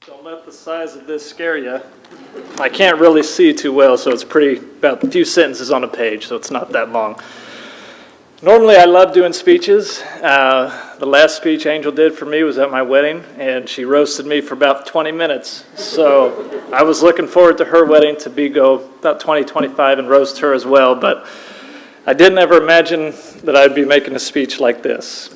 Don't let the size of this scare you. I can't really see too well, so it's about a few sentences on a page, so it's not that long. Normally, I love doing speeches. The last speech Angel did for me was at my wedding, and she roasted me for about 20 minutes. So I was looking forward to her wedding to go about 20, 25 and roast her as well, but I didn't ever imagine that I'd be making a speech like this.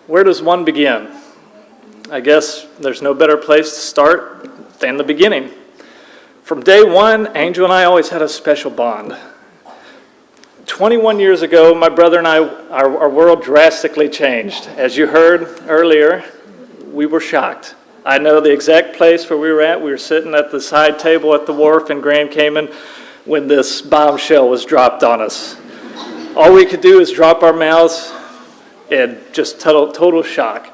Where does one begin? I guess there's no better place to start than the beginning. From day one, Angel and I always had a special bond. 21 years ago, my brother and I, our world drastically changed. As you heard earlier, we were shocked. I know the exact place where we were at. We were sitting at the side table at the wharf in Grand Cayman when this bombshell was dropped on us. All we could do is drop our mouths in just total shock.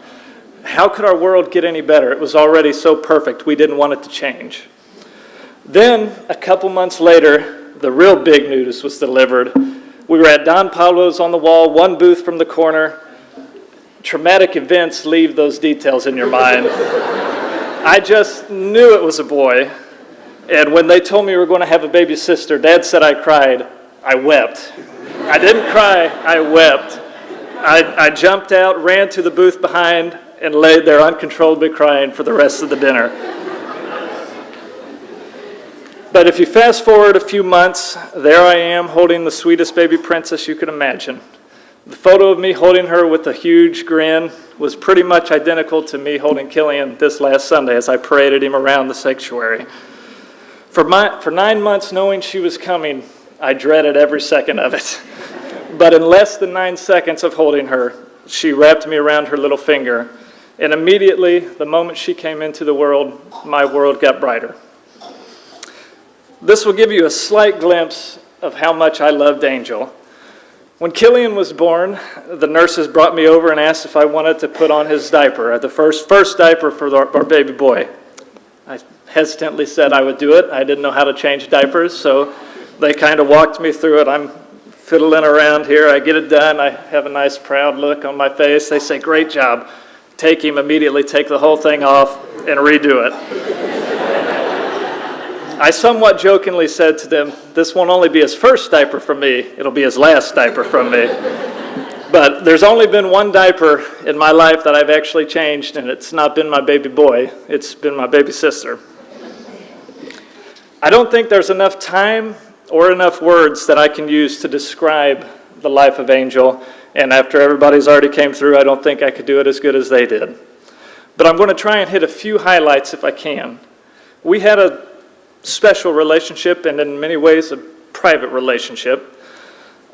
How could our world get any better? It was already so perfect. We didn't want it to change. Then, a couple months later, the real big news was delivered. We were at Don Pablo's on the wall, one booth from the corner. Traumatic events leave those details in your mind. I just knew it was a boy. And when they told me we were going to have a baby sister, Dad said I cried. I wept. I didn't cry, I wept. I jumped out, ran to the booth behind, and laid there uncontrollably crying for the rest of the dinner. But if you fast forward a few months, there I am holding the sweetest baby princess you could imagine. The photo of me holding her with a huge grin was pretty much identical to me holding Killian this last Sunday as I paraded him around the sanctuary. For 9 months knowing she was coming, I dreaded every second of it. But in less than 9 seconds of holding her, she wrapped me around her little finger. And immediately, the moment she came into the world, my world got brighter. This will give you a slight glimpse of how much I loved Angel. When Killian was born, the nurses brought me over and asked if I wanted to put on his diaper, the first diaper for our baby boy. I hesitantly said I would do it. I didn't know how to change diapers, so they kind of walked me through it. I'm fiddling around here. I get it done. I have a nice proud look on my face. They say, "Great job." Take him, immediately take the whole thing off and redo it. I somewhat jokingly said to them, "This won't only be his first diaper from me, it'll be his last diaper from me." But there's only been one diaper in my life that I've actually changed, and it's not been my baby boy, it's been my baby sister. I don't think there's enough time or enough words that I can use to describe the life of Angel. And after everybody's already came through, I don't think I could do it as good as they did. But I'm going to try and hit a few highlights if I can. We had a special relationship and in many ways a private relationship.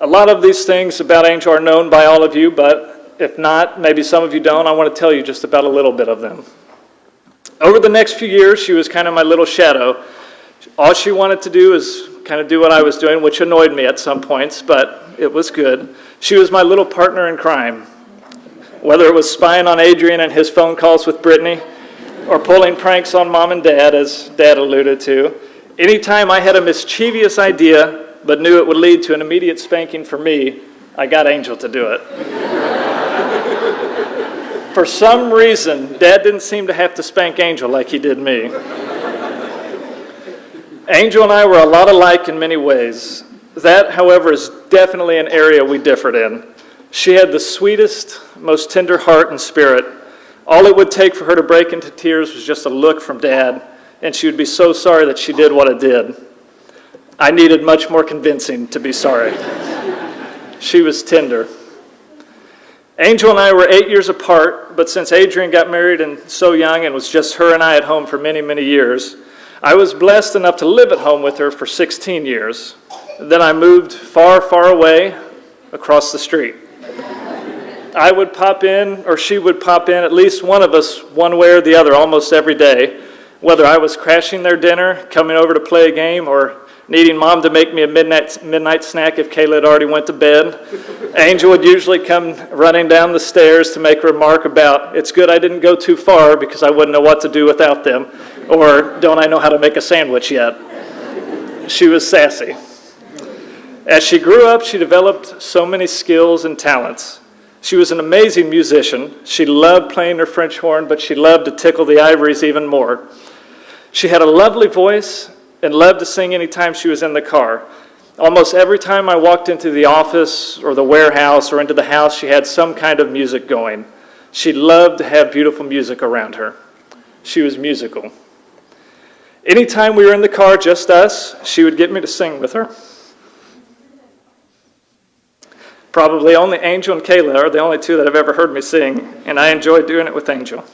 A lot of these things about Angel are known by all of you, but if not, maybe some of you don't, I want to tell you just about a little bit of them. Over the next few years, she was kind of my little shadow. All she wanted to do is kind of do what I was doing, which annoyed me at some points, but it was good. She was my little partner in crime. Whether it was spying on Adrian and his phone calls with Brittany, or pulling pranks on Mom and Dad, as Dad alluded to, anytime I had a mischievous idea but knew it would lead to an immediate spanking for me, I got Angel to do it. For some reason, Dad didn't seem to have to spank Angel like he did me. Angel and I were a lot alike in many ways. That, however, is definitely an area we differed in. She had the sweetest, most tender heart and spirit. All it would take for her to break into tears was just a look from Dad, and she would be so sorry that she did what it did. I needed much more convincing to be sorry. She was tender. Angel and I were 8 years apart, but since Adrian got married and so young and was just her and I at home for many, many years, I was blessed enough to live at home with her for 16 years. Then I moved far, far away across the street. I would pop in, or she would pop in, at least one of us, one way or the other, almost every day, whether I was crashing their dinner, coming over to play a game, or needing Mom to make me a midnight snack if Kayla had already went to bed. Angel would usually come running down the stairs to make a remark about, "It's good I didn't go too far because I wouldn't know what to do without them," or "Don't I know how to make a sandwich yet?" She was sassy. As she grew up, she developed so many skills and talents. She was an amazing musician. She loved playing her French horn, but she loved to tickle the ivories even more. She had a lovely voice and loved to sing anytime she was in the car. Almost every time I walked into the office or the warehouse or into the house, she had some kind of music going. She loved to have beautiful music around her. She was musical. Anytime we were in the car, just us, she would get me to sing with her. Probably only Angel and Kayla are the only two that have ever heard me sing, and I enjoyed doing it with Angel.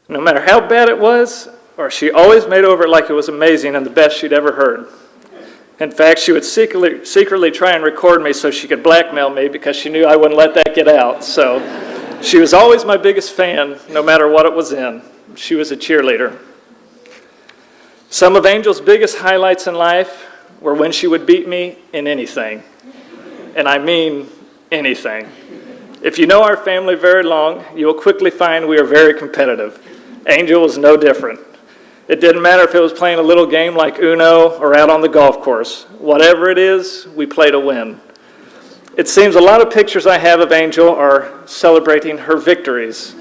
No matter how bad it was, or she always made over it like it was amazing and the best she'd ever heard. In fact, she would secretly try and record me so she could blackmail me because she knew I wouldn't let that get out. So she was always my biggest fan, no matter what it was in. She was a cheerleader. Some of Angel's biggest highlights in life were when she would beat me in anything. And I mean anything. If you know our family very long, you will quickly find we are very competitive. Angel was no different. It didn't matter if it was playing a little game like Uno or out on the golf course. Whatever it is, we play to win. It seems a lot of pictures I have of Angel are celebrating her victories.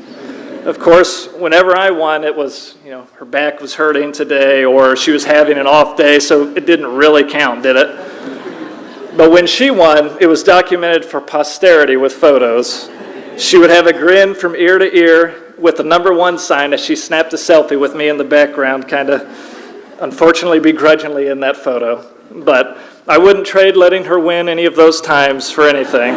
Of course, whenever I won, it was, her back was hurting today or she was having an off day, so it didn't really count, did it? But when she won, it was documented for posterity with photos. She would have a grin from ear to ear with the number 1 sign as she snapped a selfie with me in the background, kind of unfortunately begrudgingly in that photo. But I wouldn't trade letting her win any of those times for anything.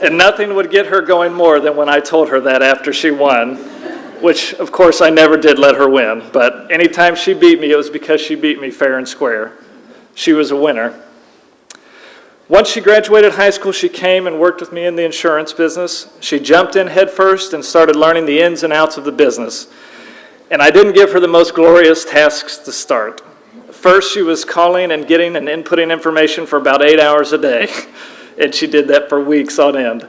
And nothing would get her going more than when I told her that after she won, which, of course, I never did let her win. But anytime she beat me, it was because she beat me fair and square. She was a winner. Once she graduated high school, she came and worked with me in the insurance business. She jumped in head first and started learning the ins and outs of the business. And I didn't give her the most glorious tasks to start. First, she was calling and getting and inputting information for about 8 hours a day. And she did that for weeks on end.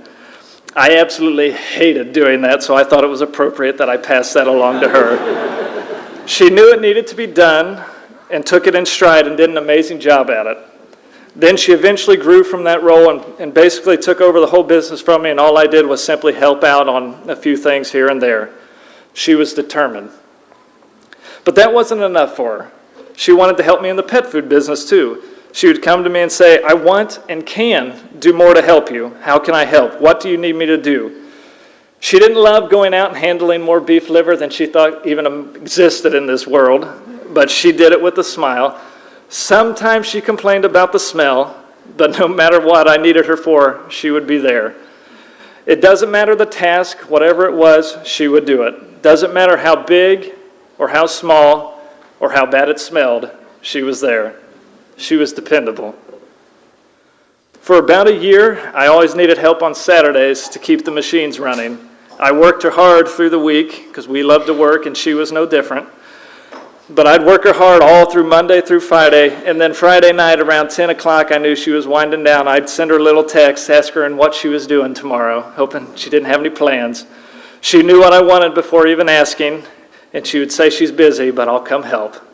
I absolutely hated doing that, so I thought it was appropriate that I passed that along to her. She knew it needed to be done and took it in stride and did an amazing job at it. Then she eventually grew from that role and basically took over the whole business from me, and all I did was simply help out on a few things here and there. She was determined. But that wasn't enough for her. She wanted to help me in the pet food business too. She would come to me and say, I want and can do more to help you. How can I help? What do you need me to do? She didn't love going out and handling more beef liver than she thought even existed in this world, but she did it with a smile. Sometimes she complained about the smell, but no matter what I needed her for, she would be there. It doesn't matter the task, whatever it was, she would do it. Doesn't matter how big or how small or how bad it smelled, she was there. She was dependable. For about a year, I always needed help on Saturdays to keep the machines running. I worked her hard through the week because we loved to work and she was no different. But I'd work her hard all through Monday through Friday, and then Friday night around 10 o'clock, I knew she was winding down. I'd send her a little text, ask her what she was doing tomorrow, hoping she didn't have any plans. She knew what I wanted before even asking, and she would say she's busy, but I'll come help.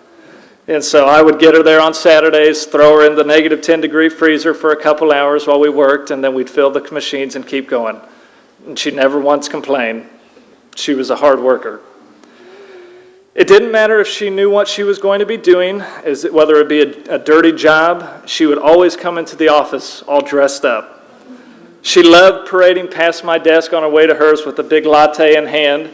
And so I would get her there on Saturdays, throw her in the negative 10-degree freezer for a couple hours while we worked, and then we'd fill the machines and keep going. And she never once complained. She was a hard worker. It didn't matter if she knew what she was going to be doing, whether it be a dirty job, she would always come into the office all dressed up. She loved parading past my desk on her way to hers with a big latte in hand,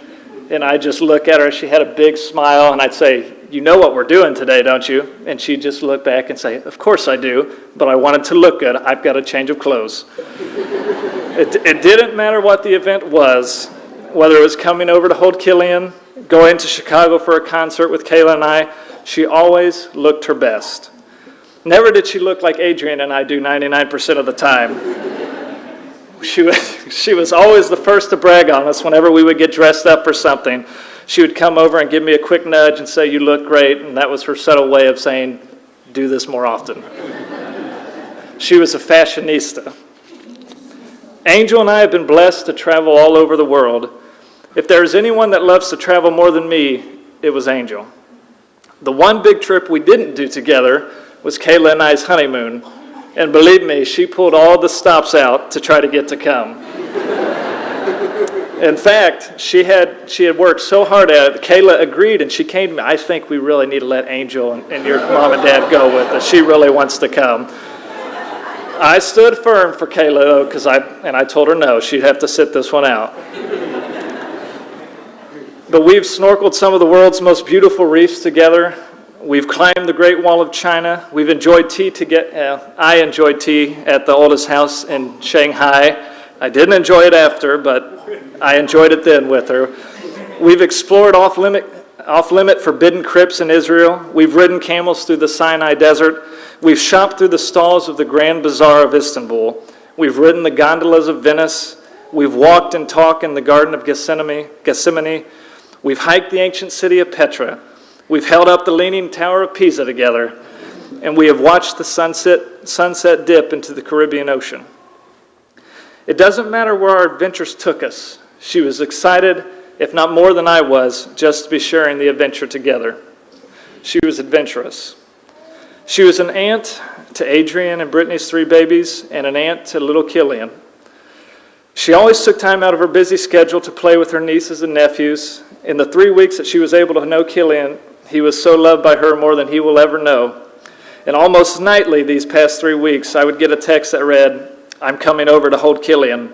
and I'd just look at her. She had a big smile, and I'd say, you know what we're doing today, don't you? And she'd just look back and say, of course I do, but I want it to look good. I've got a change of clothes. It didn't matter what the event was, whether it was coming over to hold Killian, going to Chicago for a concert with Kayla and I, she always looked her best. Never did she look like Adrian and I do 99% of the time. She was always the first to brag on us whenever we would get dressed up for something. She would come over and give me a quick nudge and say, you look great, and that was her subtle way of saying, do this more often. She was a fashionista. Angel and I have been blessed to travel all over the world. If there's anyone that loves to travel more than me, it was Angel. The one big trip we didn't do together was Kayla and I's honeymoon. And believe me, she pulled all the stops out to try to get to come. In fact, she had worked so hard at it, Kayla agreed, and she came to me, I think we really need to let Angel and your mom and dad go with us. She really wants to come. I stood firm for Kayla, because I told her no, she'd have to sit this one out. But we've snorkeled some of the world's most beautiful reefs together. We've climbed the Great Wall of China. We've enjoyed tea I enjoyed tea at the oldest house in Shanghai. I didn't enjoy it after, but I enjoyed it then with her. We've explored off-limit forbidden crypts in Israel. We've ridden camels through the Sinai Desert. We've shopped through the stalls of the Grand Bazaar of Istanbul. We've ridden the gondolas of Venice. We've walked and talked in the Garden of Gethsemane. We've hiked the ancient city of Petra. We've held up the Leaning Tower of Pisa together, and we have watched the sunset dip into the Caribbean Ocean. It doesn't matter where our adventures took us. She was excited, if not more than I was, just to be sharing the adventure together. She was adventurous. She was an aunt to Adrian and Brittany's 3 babies, and an aunt to little Killian. She always took time out of her busy schedule to play with her nieces and nephews. In the 3 weeks that she was able to know Killian, he was so loved by her more than he will ever know. And almost nightly these past 3 weeks, I would get a text that read, "I'm coming over to hold Killian."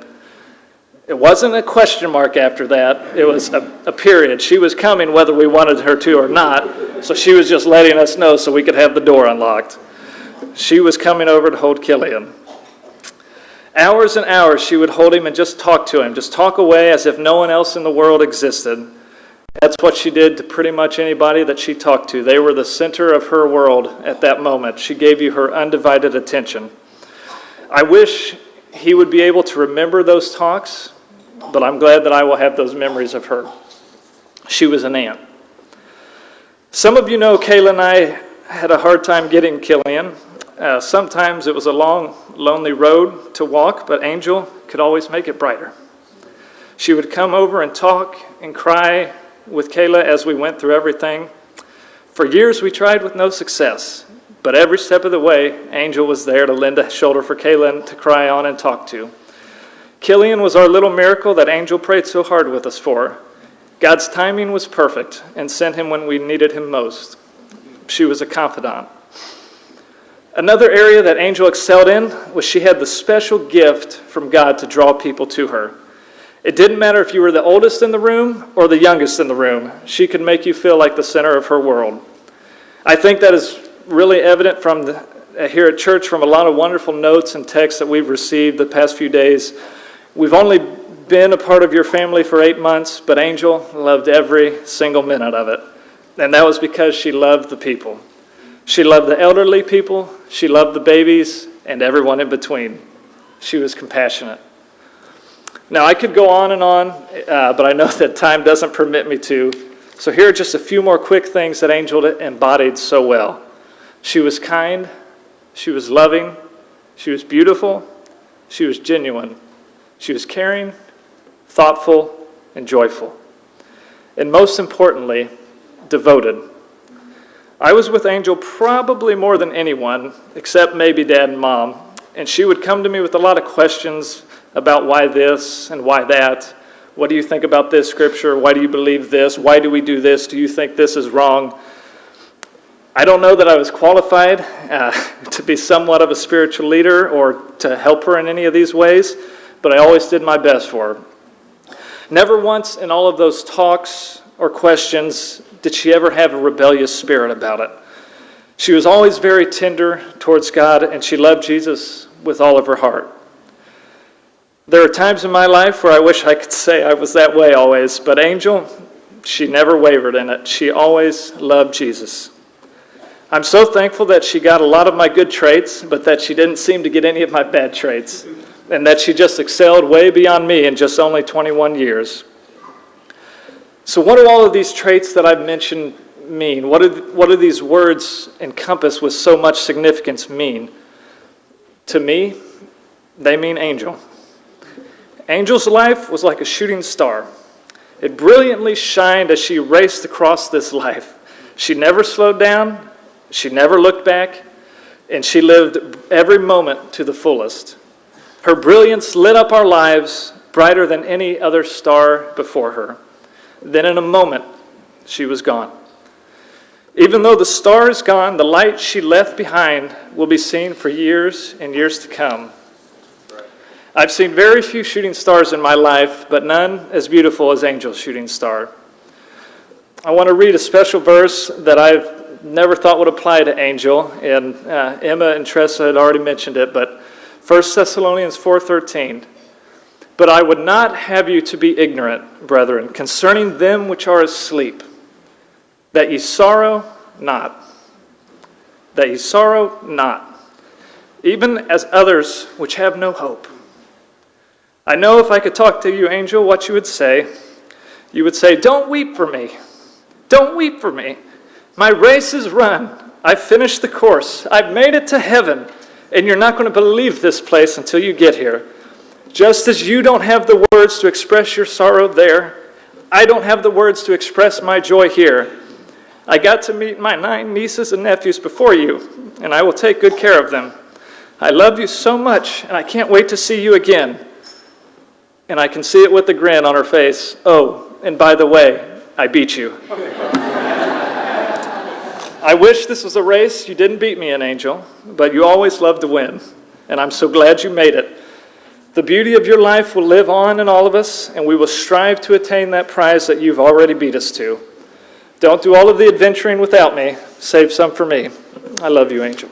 It wasn't a question mark after that. It was a period. She was coming whether we wanted her to or not, so she was just letting us know so we could have the door unlocked. She was coming over to hold Killian. Hours and hours she would hold him and just talk to him, just talk away as if no one else in the world existed. That's what she did to pretty much anybody that she talked to. They were the center of her world at that moment. She gave you her undivided attention. I wish he would be able to remember those talks, but I'm glad that I will have those memories of her. She was an aunt. Some of you know Kayla and I had a hard time getting Killian. Sometimes it was a long, lonely road to walk, but Angel could always make it brighter. She would come over and talk and cry with Kayla as we went through everything. For years we tried with no success, but every step of the way, Angel was there to lend a shoulder for Kayla to cry on and talk to. Killian was our little miracle that Angel prayed so hard with us for. God's timing was perfect and sent him when we needed him most. She was a confidant. Another area that Angel excelled in was she had the special gift from God to draw people to her. It didn't matter if you were the oldest in the room or the youngest in the room. She could make you feel like the center of her world. I think that is really evident from here at church from a lot of wonderful notes and texts that we've received the past few days. We've only been a part of your family for 8 months, but Angel loved every single minute of it. And that was because she loved the people. She loved the elderly people, she loved the babies, and everyone in between. She was compassionate. Now, I could go on and on, but I know that time doesn't permit me to. So here are just a few more quick things that Angel embodied so well. She was kind, she was loving, she was beautiful, she was genuine, she was caring, thoughtful, and joyful. And most importantly, devoted. I was with Angel probably more than anyone, except maybe Dad and Mom, and she would come to me with a lot of questions about why this and why that. What do you think about this scripture? Why do you believe this? Why do we do this? Do you think this is wrong? I don't know that I was qualified to be somewhat of a spiritual leader or to help her in any of these ways, but I always did my best for her. Never once in all of those talks or questions did she ever have a rebellious spirit about it. She was always very tender towards God, and she loved Jesus with all of her heart. There are times in my life where I wish I could say I was that way always, but Angel, she never wavered in it. She always loved Jesus. I'm so thankful that she got a lot of my good traits, but that she didn't seem to get any of my bad traits, and that she just excelled way beyond me in just only 21 years. So what do all of these traits that I've mentioned mean? What do these words encompass with so much significance mean? To me, they mean Angel. Angel's life was like a shooting star. It brilliantly shined as she raced across this life. She never slowed down. She never looked back. and she lived every moment to the fullest. Her brilliance lit up our lives brighter than any other star before her. Then in a moment, she was gone. Even though the star is gone, the light she left behind will be seen for years and years to come. I've seen very few shooting stars in my life, but none as beautiful as Angel's shooting star. I want to read a special verse that I've never thought would apply to Angel, and Emma and Tressa had already mentioned it, but 1 Thessalonians 4:13. But I would not have you to be ignorant, brethren, concerning them which are asleep, that ye sorrow not. That ye sorrow not, even as others which have no hope. I know if I could talk to you, Angel, what you would say. You would say, don't weep for me. Don't weep for me. My race is run. I've finished the course. I've made it to heaven. And you're not going to believe this place until you get here. Just as you don't have the words to express your sorrow there, I don't have the words to express my joy here. I got to meet my 9 nieces and nephews before you, and I will take good care of them. I love you so much, and I can't wait to see you again. And I can see it with a grin on her face. Oh, and by the way, I beat you. I wish this was a race you didn't beat me in, Angel, but you always love to win, and I'm so glad you made it. The beauty of your life will live on in all of us, and we will strive to attain that prize that you've already beat us to. Don't do all of the adventuring without me. Save some for me. I love you, Angel.